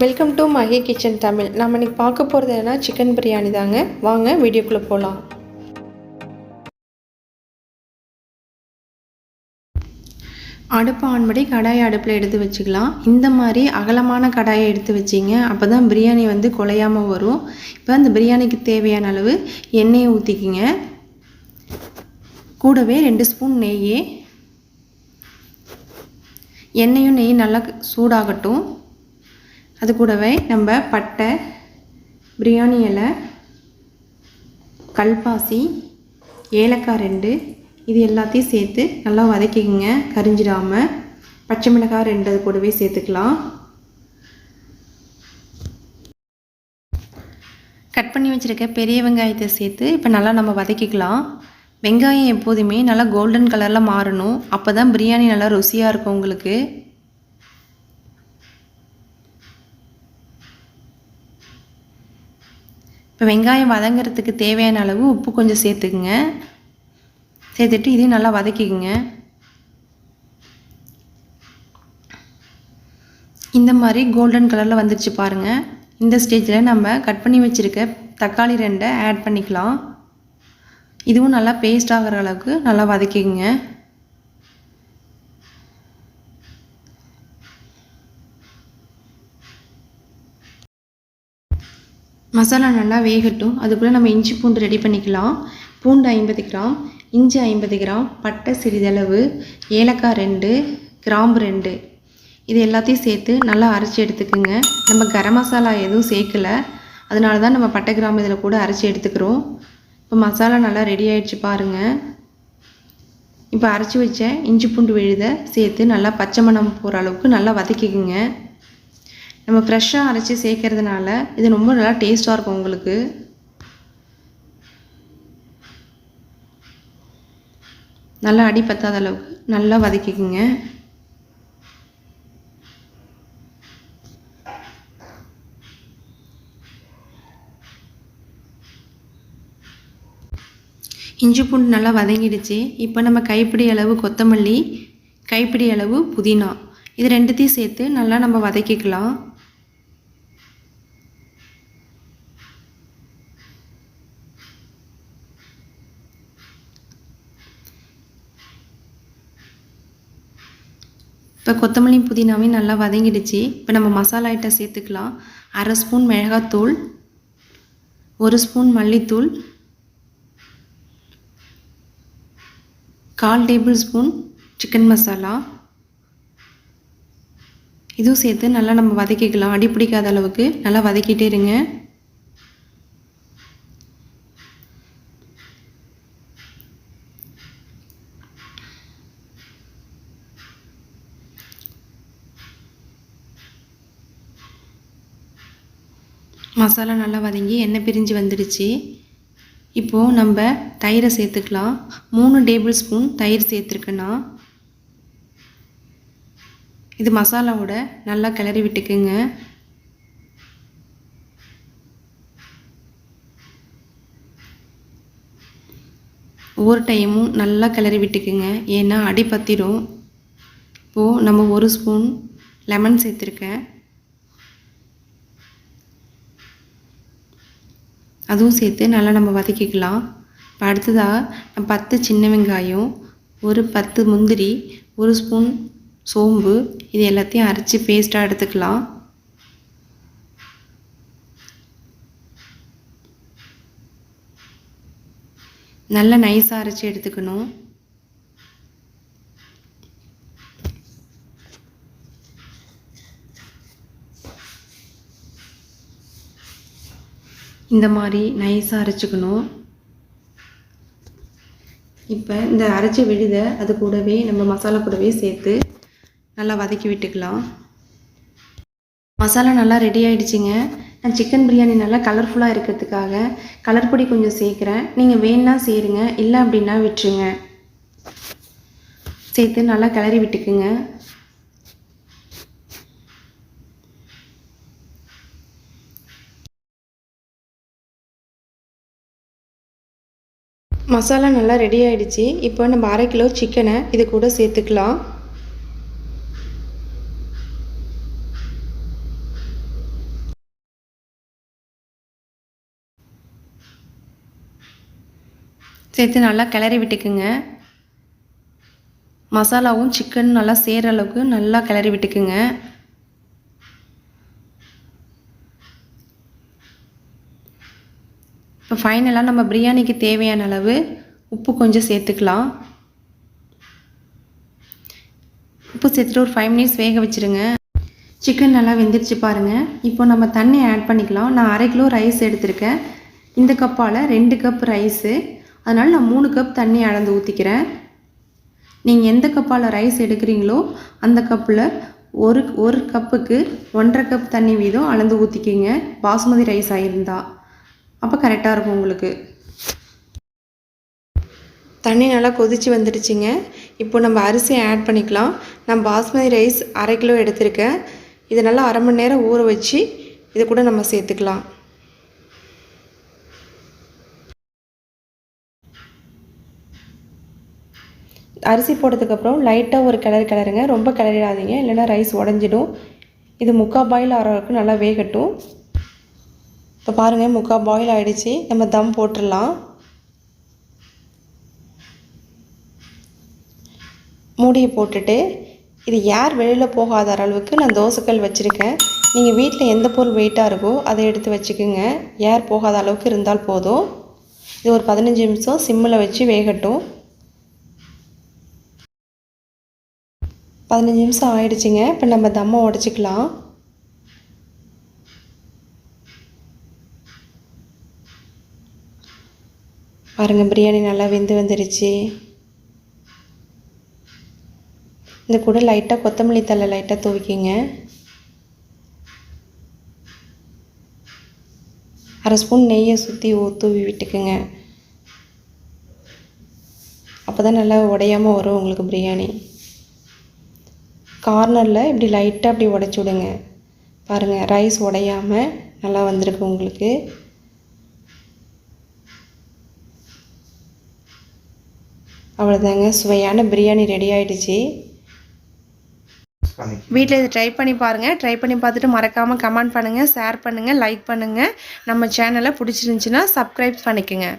Welcome to Mahi kitchen Tamil. நம்ம இன்றைக்கி பார்க்க போகிறது என்னன்னா சிக்கன் பிரியாணி தாங்க. வாங்க வீடியோக்குள்ளே போகலாம். அடுப்பு ஆன் பண்ணி கடாயை அடுப்பில் எடுத்து வச்சுக்கலாம். இந்த மாதிரி அகலமான கடாயை எடுத்து வச்சிங்க, அப்போ தான் பிரியாணி வந்து குலையாமல் வரும். இப்போ அந்த பிரியாணிக்கு தேவையான அளவு எண்ணெயை ஊற்றிக்கிங்க. கூடவே 2 ஸ்பூன் நெய். எண்ணெயும் நெய் நல்லா சூடாகட்டும். அது கூடவே நம்ம பட்டை, பிரியாணி இலை, கல்பாசி, ஏலக்காய் 2 இது எல்லாத்தையும் சேர்த்து நல்லா வதக்கிக்கங்க, கரிஞ்சிடாமல். பச்சை மிளகாய் 2 அது கூடவே சேர்த்துக்கலாம். கட் பண்ணி வச்சுருக்க பெரிய வெங்காயத்தை சேர்த்து இப்போ நல்லா நம்ம வதக்கிக்கலாம். வெங்காயம் எப்போதுமே நல்லா கோல்டன் கலரில் மாறணும், அப்போ தான் பிரியாணி நல்லா ருசியாக இருக்கும் உங்களுக்கு. இப்போ வெங்காயம் வதங்கிறதுக்கு தேவையான அளவு உப்பு கொஞ்சம் சேர்த்துக்குங்க. சேர்த்துட்டு இதையும் நல்லா வதக்கிக்குங்க. இந்த மாதிரி கோல்டன் கலரில் வந்துடுச்சு பாருங்கள். இந்த ஸ்டேஜில் நம்ம கட் பண்ணி வச்சுருக்க தக்காளி 2 ஆட் பண்ணிக்கலாம். இதுவும் நல்லா பேஸ்ட் ஆகிற அளவுக்கு நல்லா வதக்கிக்குங்க. மசாலா நல்லா வேகட்டும். அதுக்குள்ளே நம்ம இஞ்சி பூண்டு ரெடி பண்ணிக்கலாம். பூண்டு 50 கிராம், இஞ்சி 50 கிராம், பட்டை சிறிதளவு, ஏலக்காய் 2, கிராம்பு 2 இது எல்லாத்தையும் சேர்த்து நல்லா அரைச்சி எடுத்துக்குங்க. நம்ம கரம் மசாலா எதுவும் சேர்க்கலை, அதனால தான் நம்ம பட்டை கிராம்பு இதில் கூட அரைச்சி எடுத்துக்கிறோம். இப்போ மசாலா நல்லா ரெடி ஆகிடுச்சு பாருங்கள். இப்போ அரைச்சி வச்ச இஞ்சி பூண்டு விழுதை சேர்த்து நல்லா பச்சை மணம் போகிற அளவுக்கு நல்லா வதக்கிக்குங்க. நம்ம ஃப்ரெஷ்ஷாக அரைச்சி சேர்க்கறதுனால இது ரொம்ப நல்லா டேஸ்ட்டாக இருக்கும் உங்களுக்கு. நல்லா அடி பத்தாத அளவுக்கு நல்லா வதக்கிக்குங்க. இஞ்சி பூண்டு நல்லா வதங்கிடுச்சு. இப்போ நம்ம கைப்பிடி அளவு கொத்தமல்லி, கைப்பிடி அளவு புதினா இது 2த்தையும் சேர்த்து நல்லா நம்ம வதக்கிக்கலாம். இப்போ கொத்தமல்லி புதினாவையும் நல்லா வதங்கிடுச்சு. இப்போ நம்ம மசாலா ஐட்டம் சேர்த்துக்கலாம். 1/2 ஸ்பூன் மிளகாத்தூள், 1 ஸ்பூன் மல்லித்தூள், 1/4 டேபிள் ஸ்பூன் சிக்கன் மசாலா இதுவும் சேர்த்து நல்லா நம்ம வதக்கிக்கலாம். அடி பிடிக்காத அளவுக்கு நல்லா வதக்கிட்டே இருங்க. மசாலா நல்லா வதங்கி எண்ணெய் பிரிஞ்சு வந்துடுச்சு. இப்போது நம்ம தயிரை சேர்த்துக்கலாம். 3 டேபிள் ஸ்பூன் தயிர் சேர்த்துருக்கேன்னா. இது மசாலாவோட நல்லா கிளறி விட்டுக்குங்க. ஒவ்வொரு டைமும் நல்லா கிளறி விட்டுக்குங்க, ஏன்னா அடி பத்திரும். இப்போது நம்ம 1 ஸ்பூன் லெமன் சேர்த்துருக்கேன், அதுவும் சேர்த்து நல்லா நம்ம வதக்கிக்கலாம். இப்போ அடுத்ததாக 10 சின்ன வெங்காயம், ஒரு 10 முந்திரி, 1 ஸ்பூன் சோம்பு இது எல்லாத்தையும் அரைச்சி பேஸ்ட்டாக எடுத்துக்கலாம். நல்லா நைஸாக அரைச்சி எடுத்துக்கணும். இந்த மாதிரி நைஸாக அரைச்சிக்கணும். இப்போ இந்த அரைச்ச விழுதை அது கூடவே நம்ம மசாலா கூடவே சேர்த்து நல்லா வதக்கி விட்டுக்கலாம். மசாலா நல்லா ரெடி ஆகிடுச்சிங்க. நான் சிக்கன் பிரியாணி நல்லா கலர்ஃபுல்லாக இருக்கிறதுக்காக கலர் பொடி கொஞ்சம் சேர்க்குறேன். நீங்கள் வேணுன்னா சேருங்க, இல்லை அப்படின்னா விட்டுருங்க. சேர்த்து நல்லா கிளறி விட்டுக்குங்க. மசாலா நல்லா ரெடி ஆகிடுச்சு. இப்போ நம்ம 1/2 கிலோ சிக்கனை இது கூட சேர்த்துக்கலாம். சேர்த்து நல்லா கிளறி விட்டுக்குங்க. மசாலாவும் சிக்கன் நல்லா சேர்கிற அளவுக்கு நல்லா கிளறி விட்டுக்குங்க. இப்போ ஃபைனலாக நம்ம பிரியாணிக்கு தேவையான அளவு உப்பு கொஞ்சம் சேர்த்துக்கலாம். உப்பு சேர்த்துட்டு ஒரு 5 மினிட்ஸ் வேக வச்சுருங்க. சிக்கன் நல்லா வெந்துருச்சு பாருங்கள். இப்போ நம்ம தண்ணி ஆட் பண்ணிக்கலாம். நான் 1/2 கிலோ ரைஸ் எடுத்திருக்கேன். இந்த கப்பால் 2 கப் ரைஸு, அதனால் நான் 3 கப் தண்ணி அளந்து ஊற்றிக்கிறேன். நீங்கள் எந்த கப்பால் ரைஸ் எடுக்கிறீங்களோ அந்த கப்பில் ஒரு கப்புக்கு 1.5 கப் தண்ணி வீதம் அளந்து ஊற்றிக்கிங்க. பாசுமதி ரைஸ் ஆகியிருந்தா அப்போ கரெக்டாக இருக்கும் உங்களுக்கு. தண்ணி நல்லா கொதித்து வந்துடுச்சுங்க. இப்போ நம்ம அரிசியை ஆட் பண்ணிக்கலாம். நான் பாஸ்மதி ரைஸ் 1/2 கிலோ எடுத்திருக்கேன். இதை நல்லா 1/2 மணி நேரம் ஊற வச்சு இதை கூட நம்ம சேர்த்துக்கலாம். அரிசி போட்டதுக்கப்புறம் லைட்டாக ஒரு கிளறுங்க. ரொம்ப கிளறிடாதீங்க, இல்லைன்னா ரைஸ் உடஞ்சிடும். இது 3/4 பாயில் ஆகிற வரைக்கும் நல்லா வேகட்டும். இப்போ பாருங்கள், 3/4 பாயில் ஆகிடுச்சு. நம்ம தம் போட்டுடலாம். மூடியை போட்டுட்டு இது ஏர் வெளியில் போகாத அளவுக்கு நான் தோசைக்கல் வச்சுருக்கேன். நீங்கள் வீட்டில் எந்த பொருள் வெயிட்டாக இருக்கோ அதை எடுத்து வச்சுக்கோங்க. ஏர் போகாத அளவுக்கு இருந்தால் போதும். இது ஒரு 15 நிமிஷம் சிம்மில் வச்சு வேகட்டும். 15 நிமிஷம் ஆயிடுச்சுங்க. இப்போ நம்ம தம்மை உடச்சிக்கலாம். பாருங்கள், பிரியாணி நல்லா வெந்து வந்துடுச்சு. இந்த கூட லைட்டாக கொத்தமல்லி தழை லைட்டாக தூவிக்கிங்க. 1/2 ஸ்பூன் நெய்யை சுற்றி தூவி விட்டுக்குங்க. அப்போ தான் நல்லா உடையாமல் வரும் உங்களுக்கு பிரியாணி. கார்னரில் இப்படி லைட்டாக அப்படி உடச்சி விடுங்க. பாருங்கள், ரைஸ் உடையாமல் நல்லா வந்திருக்கு உங்களுக்கு. அவ்வளோதாங்க, சுவையான பிரியாணி ரெடி ஆகிடுச்சு. வீட்டில் இதை ட்ரை பண்ணி பாருங்கள். ட்ரை பண்ணி பார்த்துட்டு மறக்காமல் கமெண்ட் பண்ணுங்கள், ஷேர் பண்ணுங்கள், லைக் பண்ணுங்கள். நம்ம சேனலை பிடிச்சிருந்துச்சின்னா சப்ஸ்கிரைப் பண்ணிக்கோங்க.